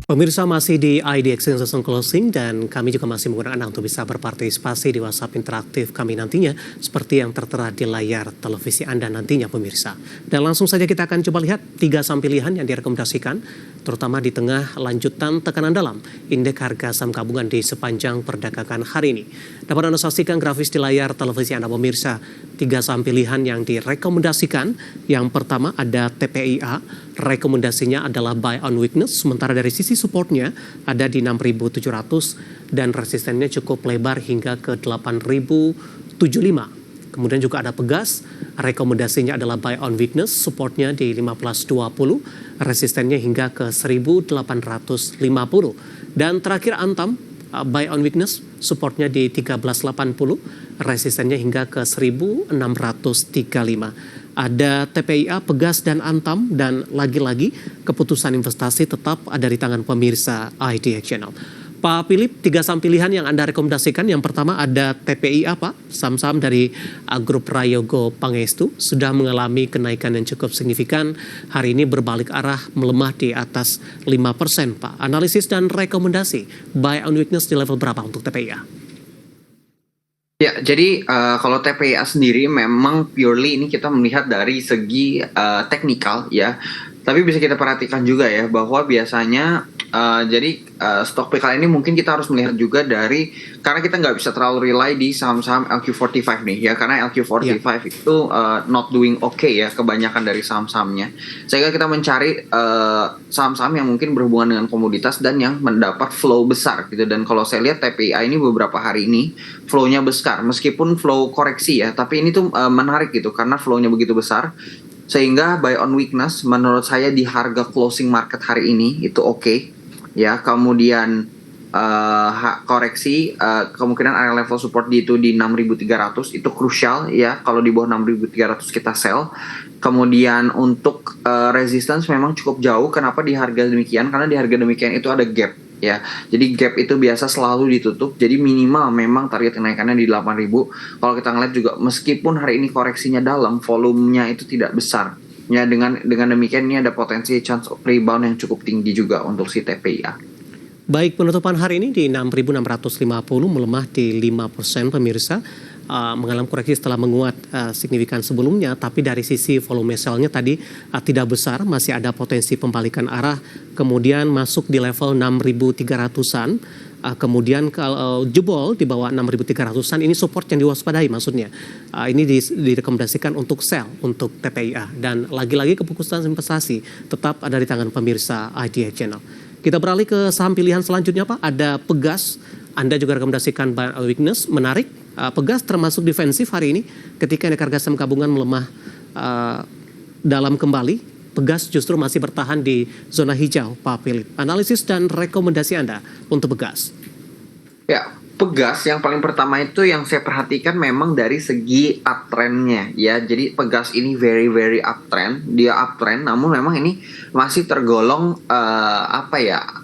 Pemirsa masih di IDX Season Closing dan kami juga masih menggunakan Anda untuk bisa berpartisipasi di WhatsApp interaktif kami nantinya seperti yang tertera di layar televisi Anda nantinya pemirsa. Dan langsung saja kita akan coba lihat 3 saham pilihan yang direkomendasikan terutama di tengah lanjutan tekanan dalam indeks harga saham gabungan di sepanjang perdagangan hari ini. Dapat Anda saksikan grafis di layar televisi Anda pemirsa. 3 saham pilihan yang direkomendasikan. Yang pertama ada TPIA, rekomendasinya adalah buy on weakness, sementara dari sisi supportnya ada di 6.700 dan resistennya cukup lebar hingga ke 8.075. Kemudian juga ada Pegas, rekomendasinya adalah buy on weakness, supportnya di 15.20, resistennya hingga ke 1.850. Dan terakhir Antam, buy on weakness, supportnya di 13.80, resistennya hingga ke 1.635. Ada TPIA, Pegas, dan Antam, dan lagi-lagi keputusan investasi tetap ada di tangan pemirsa IDX Channel. Pak Philip, 3 saham pilihan yang Anda rekomendasikan. Yang pertama ada TPIA, Pak. Saham-saham dari grup Prayogo Pangestu sudah mengalami kenaikan yang cukup signifikan. Hari ini berbalik arah melemah di atas 5%, Pak. Analisis dan rekomendasi buy on weakness di level berapa untuk TPIA? Ya, jadi kalau TPIA sendiri memang purely ini kita melihat dari segi teknikal ya. Tapi bisa kita perhatikan juga ya bahwa biasanya stok PKL ini mungkin kita harus melihat juga dari karena kita nggak bisa terlalu rely di saham-saham LQ45 nih ya, karena LQ45 itu not doing okay ya kebanyakan dari saham-sahamnya. Sehingga kita mencari saham-saham yang mungkin berhubungan dengan komoditas dan yang mendapat flow besar gitu. Dan kalau saya lihat TPIA ini beberapa hari ini flow-nya besar meskipun flow koreksi ya, tapi ini tuh menarik gitu karena flow-nya begitu besar. Sehingga buy on weakness menurut saya di harga closing market hari ini itu oke ya. Kemudian koreksi kemungkinan area level support di 6.300 itu krusial ya. Kalau di bawah 6.300 kita sell. Kemudian untuk resistance memang cukup jauh. Kenapa di harga demikian? Karena di harga demikian itu ada gap ya. Jadi gap itu biasa selalu ditutup. Jadi minimal memang target kenaikannya di 8.000. Kalau kita ngeliat juga meskipun hari ini koreksinya dalam, volumenya itu tidak besar. Ya, dengan demikian ini ada potensi chance of rebound yang cukup tinggi juga untuk si TPIA. Baik, penutupan hari ini di 6.650 melemah di 5% pemirsa. Mengalami koreksi setelah menguat signifikan sebelumnya, tapi dari sisi volume sell-nya tadi tidak besar, masih ada potensi pembalikan arah, kemudian masuk di level 6.300-an, kemudian kalau jebol di bawah 6.300-an ini support yang diwaspadai maksudnya. Ini direkomendasikan untuk sell untuk TPIA, dan lagi-lagi keputusan investasi tetap ada di tangan pemirsa IDX Channel. Kita beralih ke saham pilihan selanjutnya, Pak. Ada Pegas. Anda juga rekomendasikan buy on weakness, menarik. Pegas termasuk defensif hari ini ketika indeks harga saham gabungan melemah dalam kembali. Pegas justru masih bertahan di zona hijau, Pak Philip. Analisis dan rekomendasi Anda untuk Pegas. Ya, Pegas yang paling pertama itu yang saya perhatikan memang dari segi uptrendnya ya. Jadi Pegas ini very uptrend, dia uptrend, namun memang ini masih tergolong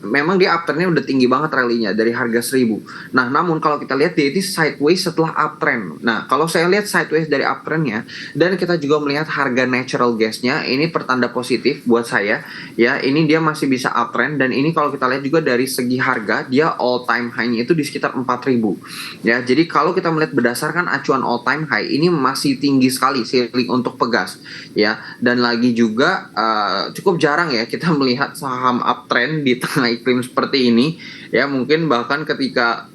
memang dia uptrendnya udah tinggi banget rally-nya dari harga 1.000. Nah, namun kalau kita lihat dia itu sideways setelah uptrend. Nah, kalau saya lihat sideways dari uptrendnya dan kita juga melihat harga natural gas-nya, ini pertanda positif buat saya ya. Ini dia masih bisa uptrend, dan ini kalau kita lihat juga dari segi harga dia all time high-nya itu di sekitar 4.000 ya. Jadi kalau kita melihat berdasarkan acuan all time high ini masih tinggi sekali ceiling untuk Pegas ya. Dan lagi juga cukup jarang ya kita melihat saham uptrend di tengah iklim seperti ini ya. Mungkin bahkan ketika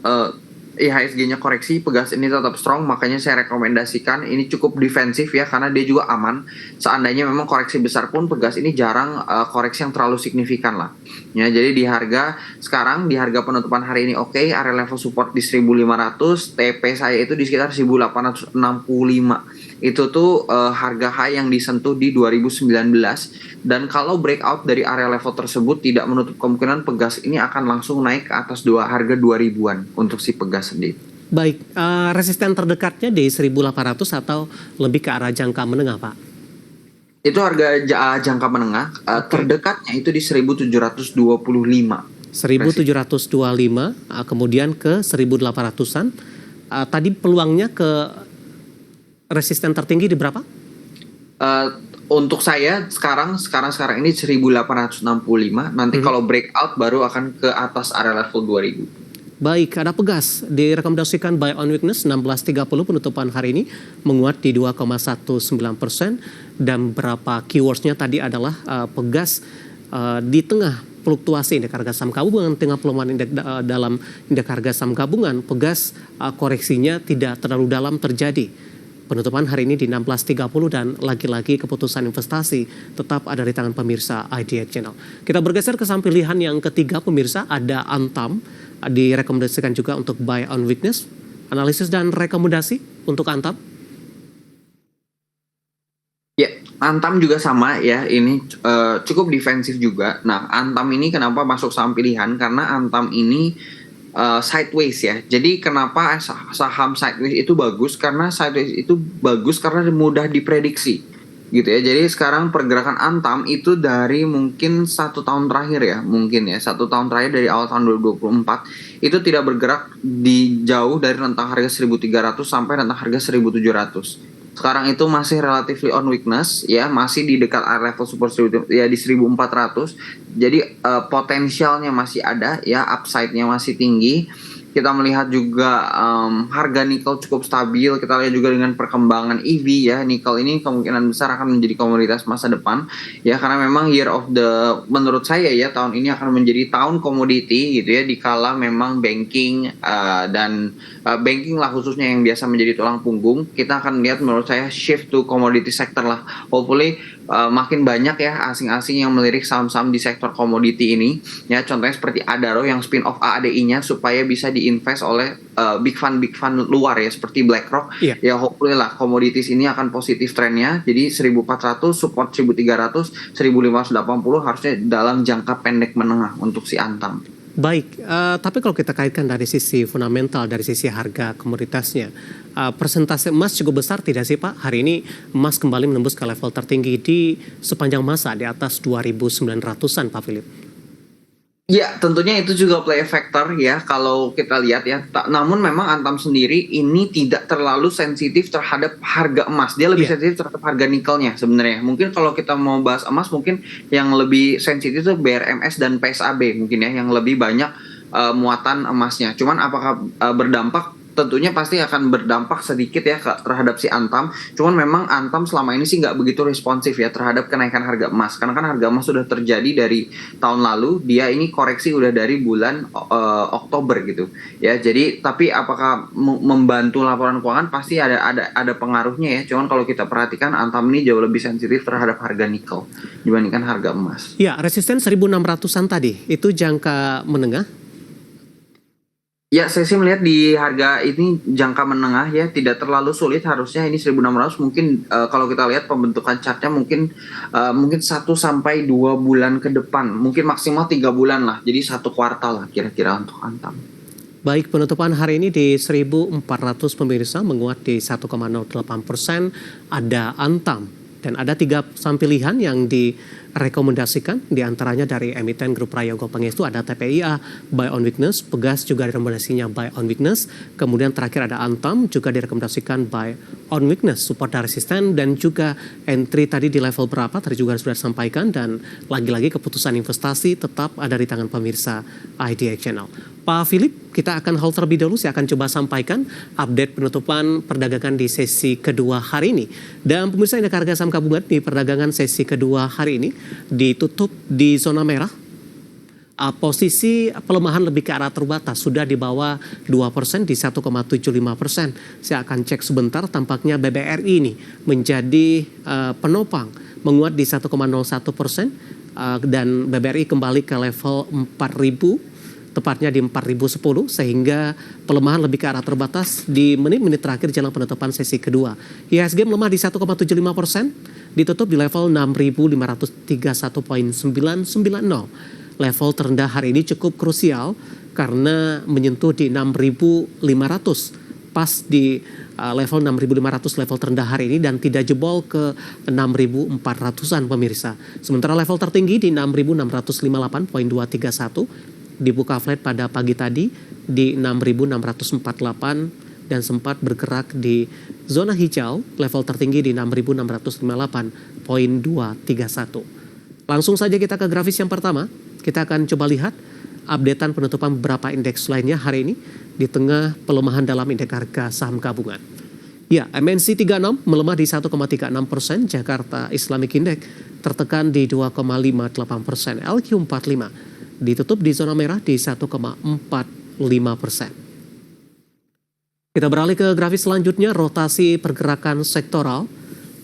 IHSG-nya koreksi, Pegas ini tetap strong, makanya saya rekomendasikan ini cukup defensif ya, karena dia juga aman. Seandainya memang koreksi besar pun Pegas ini jarang koreksi yang terlalu signifikan lah. Ya, jadi di harga sekarang, di harga penutupan hari ini oke, area level support di 1.500, TP saya itu di sekitar 1.865. Itu tuh harga high yang disentuh di 2019, dan kalau breakout dari area level tersebut tidak menutup kemungkinan Pegas ini akan langsung naik ke atas harga 2.000-an untuk si Pegas sendiri. Baik, resisten terdekatnya di 1.800 atau lebih ke arah jangka menengah, Pak? Itu harga jangka menengah, terdekatnya itu di 1.725. 1.725, kemudian ke 1.800-an. Tadi peluangnya ke resisten tertinggi di berapa? untuk saya sekarang ini 1865. Nanti kalau breakout baru akan ke atas area level 2000. Baik, ada Pegas direkomendasikan buy on weakness 16.30 penutupan hari ini menguat di 2,19% dan berapa keywordsnya tadi adalah Pegas di tengah fluktuasi indeks harga saham gabungan, tengah pelemahan dalam indeks harga saham gabungan, Pegas koreksinya tidak terlalu dalam terjadi. Penutupan hari ini di 16.30 dan lagi-lagi keputusan investasi tetap ada di tangan pemirsa IDX Channel. Kita bergeser ke saham pilihan yang ketiga pemirsa, ada Antam, direkomendasikan juga untuk buy on weakness. Analisis dan rekomendasi untuk Antam? Ya, Antam juga sama ya, ini cukup defensif juga. Nah, Antam ini kenapa masuk saham pilihan? Karena Antam ini sideways ya. Jadi kenapa saham sideways itu bagus? Karena sideways itu bagus karena mudah diprediksi gitu ya. Jadi sekarang pergerakan Antam itu dari mungkin 1 tahun terakhir ya, mungkin ya 1 tahun terakhir dari awal tahun 2024 itu tidak bergerak di jauh dari rentang harga 1.300 sampai rentang harga 1.700. Sekarang itu masih relatively on weakness ya, masih di dekat area level support ya di 1400. Jadi potensialnya masih ada ya, upside-nya masih tinggi. Kita melihat juga harga nikel cukup stabil. Kita lihat juga dengan perkembangan EV ya, nikel ini kemungkinan besar akan menjadi komoditas masa depan ya, karena memang menurut saya ya tahun ini akan menjadi tahun komoditi gitu ya, dikala memang banking dan banking lah khususnya yang biasa menjadi tulang punggung, kita akan lihat menurut saya shift to commodity sector lah. Hopefully makin banyak ya asing-asing yang melirik saham-saham di sektor komoditi ini ya, contohnya seperti Adaro yang spin off AADI-nya supaya bisa diinvest oleh big fund luar ya seperti BlackRock. Ya hopefully lah commodities ini akan positif trennya, jadi 1400 support 1300 1580 harusnya dalam jangka pendek menengah untuk si Antam. Baik, tapi kalau kita kaitkan dari sisi fundamental, dari sisi harga komoditasnya, persentase emas cukup besar tidak sih Pak? Hari ini emas kembali menembus ke level tertinggi di sepanjang masa di atas 2.900-an Pak Philip. Ya, tentunya itu juga play factor ya kalau kita lihat ya. Namun memang Antam sendiri ini tidak terlalu sensitif terhadap harga emas. Dia lebih sensitif terhadap harga nikelnya sebenarnya. Mungkin kalau kita mau bahas emas, mungkin yang lebih sensitif itu BRMS dan PSAB mungkin ya, yang lebih banyak muatan emasnya. Cuman apakah berdampak? Tentunya pasti akan berdampak sedikit ya terhadap si Antam. Cuman memang Antam selama ini sih nggak begitu responsif ya terhadap kenaikan harga emas. Karena kan harga emas sudah terjadi dari tahun lalu. Dia ini koreksi udah dari bulan Oktober gitu ya. Jadi tapi apakah membantu laporan keuangan, pasti ada pengaruhnya ya. Cuman kalau kita perhatikan Antam ini jauh lebih sensitif terhadap harga nikel dibandingkan harga emas. Ya, resisten 1.600-an tadi itu jangka menengah. Ya, saya sih melihat di harga ini jangka menengah ya, tidak terlalu sulit harusnya ini 1600 mungkin kalau kita lihat pembentukan chartnya mungkin 1 sampai 2 bulan ke depan, mungkin maksimal 3 bulan lah, jadi 1 kuartal lah kira-kira untuk Antam. Baik, penutupan hari ini di 1.400 pemirsa menguat di 1,08%, ada Antam dan ada 3 saham pilihan yang direkomendasikan, diantaranya dari emiten Grup Prayogo Pangestu ada TPIA, buy on weakness, Pegas juga direkomendasinya buy on weakness, kemudian terakhir ada Antam juga direkomendasikan buy on weakness, support dan resisten, dan juga entry tadi di level berapa tadi juga sudah disampaikan, dan lagi-lagi keputusan investasi tetap ada di tangan pemirsa IDX Channel. Pak Philip, kita akan hold terlebih dahulu. Saya akan coba sampaikan update penutupan perdagangan di sesi kedua hari ini. Dan pemirsa, indeks harga saham gabungan di perdagangan sesi kedua hari ini ditutup di zona merah. Posisi pelemahan lebih ke arah terbatas, sudah di bawah 2% di 1,75%. Saya akan cek sebentar, tampaknya BBRI ini menjadi penopang, menguat di 1,01%, dan BBRI kembali ke level 4.000, tepatnya di 4.010, sehingga pelemahan lebih ke arah terbatas di menit-menit terakhir jelang penutupan sesi kedua. IHSG melemah di 1,75%, ditutup di level 6.531.990. Level terendah hari ini cukup krusial karena menyentuh di 6.500, pas di level 6.500 level terendah hari ini, dan tidak jebol ke 6.400-an pemirsa. Sementara level tertinggi di 6.658.231, dibuka flat pada pagi tadi di 6.648 dan sempat bergerak di zona hijau, level tertinggi di 6.698,231. Langsung saja kita ke grafis yang pertama. Kita akan coba lihat updatean penutupan beberapa indeks lainnya hari ini di tengah pelemahan dalam indeks harga saham gabungan. Ya, MNC 36 melemah di 1,36%, Jakarta Islamic Index tertekan di 2,58%, LQ45 ditutup di zona merah di 1,45%. Kita beralih ke grafis selanjutnya, rotasi pergerakan sektoral.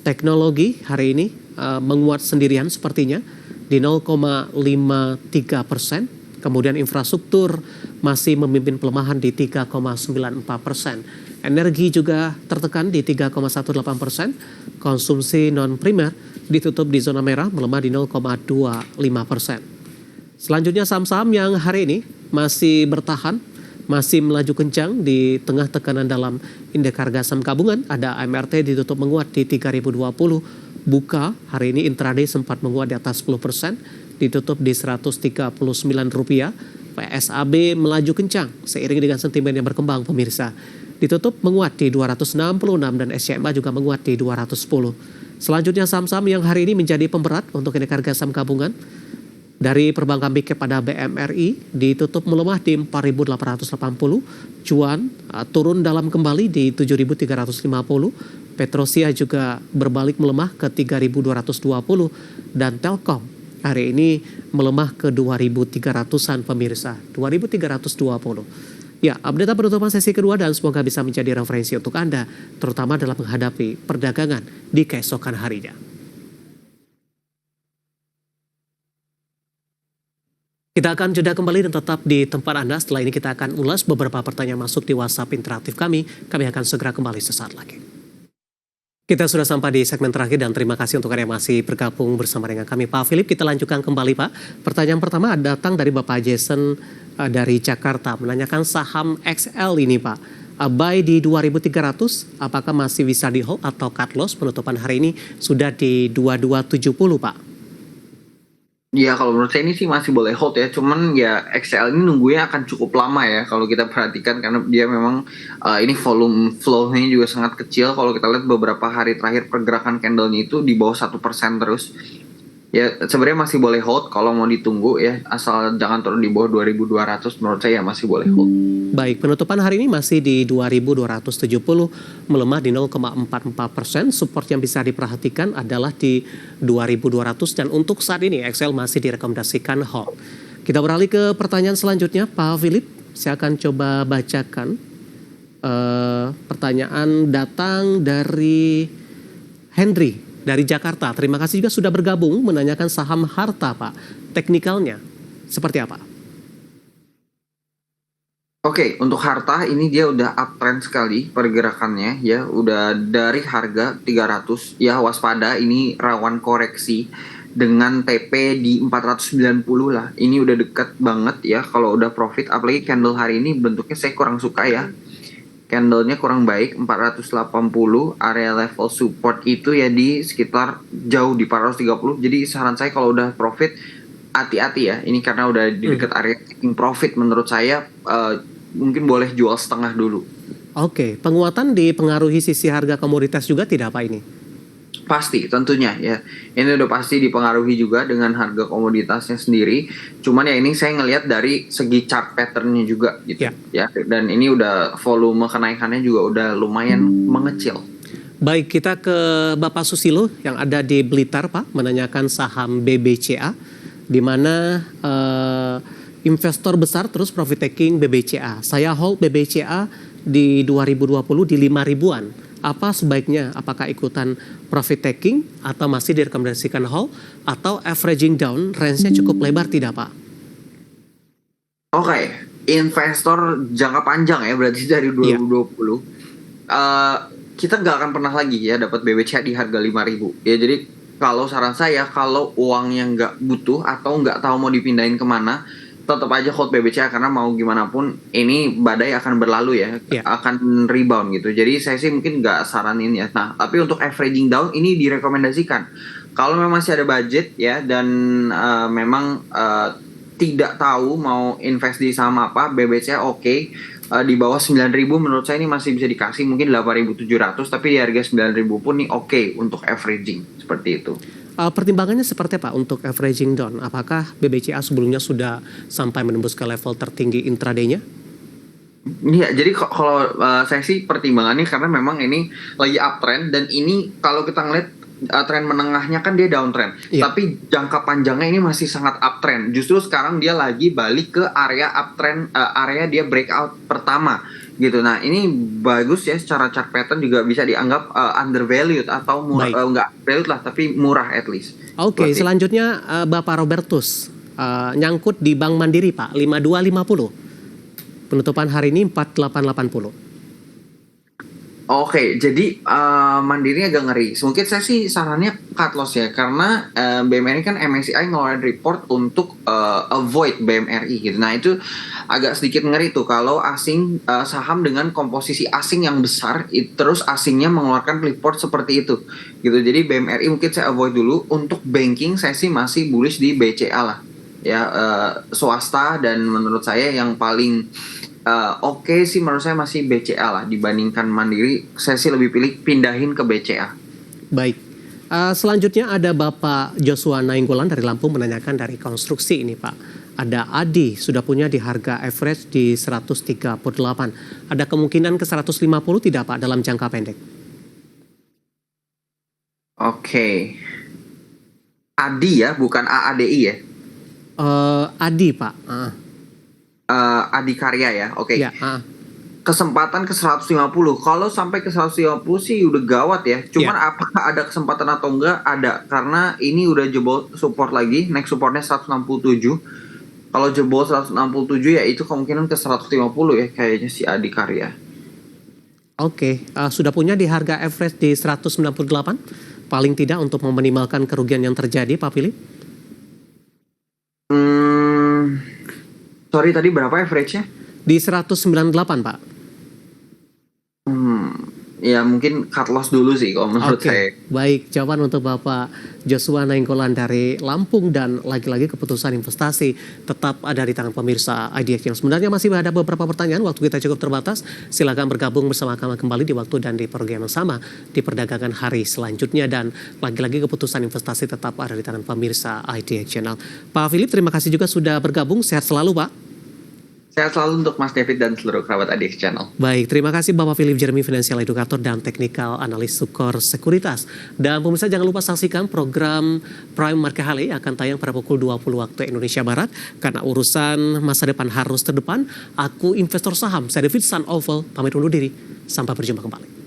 Teknologi hari ini menguat sendirian sepertinya di 0,53%. Kemudian infrastruktur masih memimpin pelemahan di 3,94%. Energi juga tertekan di 3,18%. Konsumsi non-primer ditutup di zona merah melemah di 0,25%. Selanjutnya saham-saham yang hari ini masih bertahan, masih melaju kencang di tengah tekanan dalam indeks harga saham gabungan. Ada AMRT ditutup menguat di 3020, buka hari ini intraday sempat menguat di atas 10%, ditutup di Rp139. PSAB melaju kencang seiring dengan sentimen yang berkembang pemirsa. Ditutup menguat di 266 dan SCMA juga menguat di 210. Selanjutnya saham-saham yang hari ini menjadi pemberat untuk indeks harga saham gabungan. Dari perbankan big cap pada BMRI ditutup melemah di 4.880, cuan turun dalam kembali di 7.350, Petrosia juga berbalik melemah ke 3.220 dan Telkom hari ini melemah ke 2.300-an pemirsa, 2.320. Ya, update penutupan sesi kedua dan semoga bisa menjadi referensi untuk Anda, terutama dalam menghadapi perdagangan di keesokan harinya. Kita akan jeda kembali dan tetap di tempat Anda. Setelah ini kita akan ulas beberapa pertanyaan masuk di WhatsApp interaktif kami. Kami akan segera kembali sesaat lagi. Kita sudah sampai di segmen terakhir dan terima kasih untuk Anda yang masih bergabung bersama dengan kami. Pak Philip, kita lanjutkan kembali Pak. Pertanyaan pertama datang dari Bapak Jason dari Jakarta. Menanyakan saham XL ini Pak. Buy di 2.300, apakah masih bisa di hold atau cut loss? Penutupan hari ini sudah di 2270 Pak. Ya kalau menurut saya ini sih masih boleh hold ya, cuman ya XL ini nunggunya akan cukup lama ya kalau kita perhatikan karena dia memang ini volume flow-nya juga sangat kecil. Kalau kita lihat beberapa hari terakhir pergerakan candle-nya itu di bawah 1% terus. Ya sebenarnya masih boleh hold kalau mau ditunggu ya, asal jangan turun di bawah 2.200, menurut saya masih boleh hold. Baik, penutupan hari ini masih di 2.270, melemah di 0,44%. Support yang bisa diperhatikan adalah di 2.200 dan untuk saat ini XL masih direkomendasikan hold. Kita beralih ke pertanyaan selanjutnya, Pak Philip. Saya akan coba bacakan pertanyaan datang dari Henry dari Jakarta. Terima kasih juga sudah bergabung menanyakan saham Harta, Pak. Teknikalnya seperti apa? Oke, untuk Harta ini dia udah uptrend sekali pergerakannya ya, udah dari harga 300 ya, waspada ini rawan koreksi dengan TP di 490 lah. Ini udah deket banget ya kalau udah profit, apalagi candle hari ini bentuknya saya kurang suka ya. Candlenya kurang baik, 480, area level support itu ya di sekitar jauh di 430. Jadi saran saya kalau udah profit hati-hati ya, ini karena udah di dekat area taking profit, menurut saya mungkin boleh jual setengah dulu. Oke, penguatan dipengaruhi sisi harga komoditas juga tidak Pak ini? Pasti, tentunya ya. Ini udah pasti dipengaruhi juga dengan harga komoditasnya sendiri. Cuman ya ini saya ngelihat dari segi chart patternnya juga gitu ya. Dan ini udah volume kenaikannya juga udah lumayan mengecil. Baik, kita ke Bapak Susilo yang ada di Blitar Pak, menanyakan saham BBCA, di mana investor besar terus profit taking BBCA. Saya hold BBCA di 2020 di 5.000-an. Apa sebaiknya? Apakah ikutan profit taking atau masih direkomendasikan hold atau averaging down? Range-nya cukup lebar tidak Pak? Oke, investor jangka panjang ya, berarti dari 2020. Kita nggak akan pernah lagi ya dapat BBCA di harga 5.000. Ya jadi kalau saran saya, kalau uangnya nggak butuh atau nggak tahu mau dipindahin kemana, tetap aja hold BBCA karena mau gimana pun ini badai akan berlalu ya, akan rebound gitu. Jadi saya sih mungkin nggak saranin ya. Nah, tapi untuk averaging down ini direkomendasikan. Kalau memang masih ada budget ya dan memang tidak tahu mau invest di saham apa, BBCA oke. di bawah 9.000 menurut saya ini masih bisa dikasih, mungkin 8.700, tapi di harga 9.000 pun nih oke untuk averaging seperti itu. Pertimbangannya seperti apa untuk averaging down? Apakah BBCA sebelumnya sudah sampai menembus ke level tertinggi intraday-nya? Iya, jadi kalau saya sih pertimbangannya karena memang ini lagi uptrend dan ini kalau kita ngeliat tren menengahnya kan dia downtrend, Iya. tapi jangka panjangnya ini masih sangat uptrend. Justru sekarang dia lagi balik ke area uptrend, area dia breakout pertama gitu. Nah ini bagus ya, secara chart pattern juga bisa dianggap undervalued atau Baik. nggak valued lah, tapi murah at least. Oke, Seperti itu. selanjutnya Bapak Robertus nyangkut di Bank Mandiri Pak, 5250. Penutupan hari ini 4880. Oke, jadi Mandiri agak ngeri. Mungkin saya sih sarannya cut loss ya, karena BMRI kan MSCI ngeluarin report untuk avoid BMRI gitu. Nah itu agak sedikit ngeri tuh kalau asing saham dengan komposisi asing yang besar, terus asingnya mengeluarkan report seperti itu gitu. Jadi BMRI mungkin saya avoid dulu. Untuk banking saya sih masih bullish di BCA lah ya, swasta, dan menurut saya yang paling oke sih menurut saya masih BCA lah dibandingkan Mandiri. Saya sih lebih pilih pindahin ke BCA. Baik. Selanjutnya ada Bapak Joshua Nainggolan dari Lampung menanyakan dari konstruksi ini Pak. Ada Adi sudah punya di harga average di 138. Ada kemungkinan ke 150 tidak Pak dalam jangka pendek? Oke. Adi ya, bukan AADI ya. Adi Pak. Adi Karya ya. Oke. Ya. Kesempatan ke 150. Kalau sampai ke 150 sih udah gawat ya. Cuman apakah ada kesempatan atau enggak? Ada, karena ini udah jebol support lagi. Next supportnya 167. Kalau jebol 167 ya itu kemungkinan ke 150 ya kayaknya si Adi Karya. Oke, sudah punya di harga average di 198. Paling tidak untuk meminimalkan kerugian yang terjadi Pak Philip. Sorry tadi berapa average-nya? Di 198 Pak. Ya mungkin cut loss dulu sih kalau menurut saya. Baik, jawaban untuk Bapak Joshua Nainggolan dari Lampung, dan lagi-lagi keputusan investasi tetap ada di tangan pemirsa IDX. Yang sebenarnya masih ada beberapa pertanyaan, waktu kita cukup terbatas. Silakan bergabung bersama kami kembali di waktu dan di program yang sama di perdagangan hari selanjutnya, dan lagi-lagi keputusan investasi tetap ada di tangan pemirsa IDX Channel. Pak Philip, terima kasih juga sudah bergabung. Sehat selalu Pak. Sehat selalu untuk Mas David dan seluruh kerabat IDX Channel. Baik, terima kasih Bapak Philip Jeremy, Financial Educator dan Technical Analis Sukor Sekuritas. Dan pemirsa jangan lupa saksikan program Prime Market Hale akan tayang pada pukul 20 waktu Indonesia Barat. Karena urusan masa depan harus terdepan, aku investor saham, saya David Sun Oval, pamit undur diri. Sampai berjumpa kembali.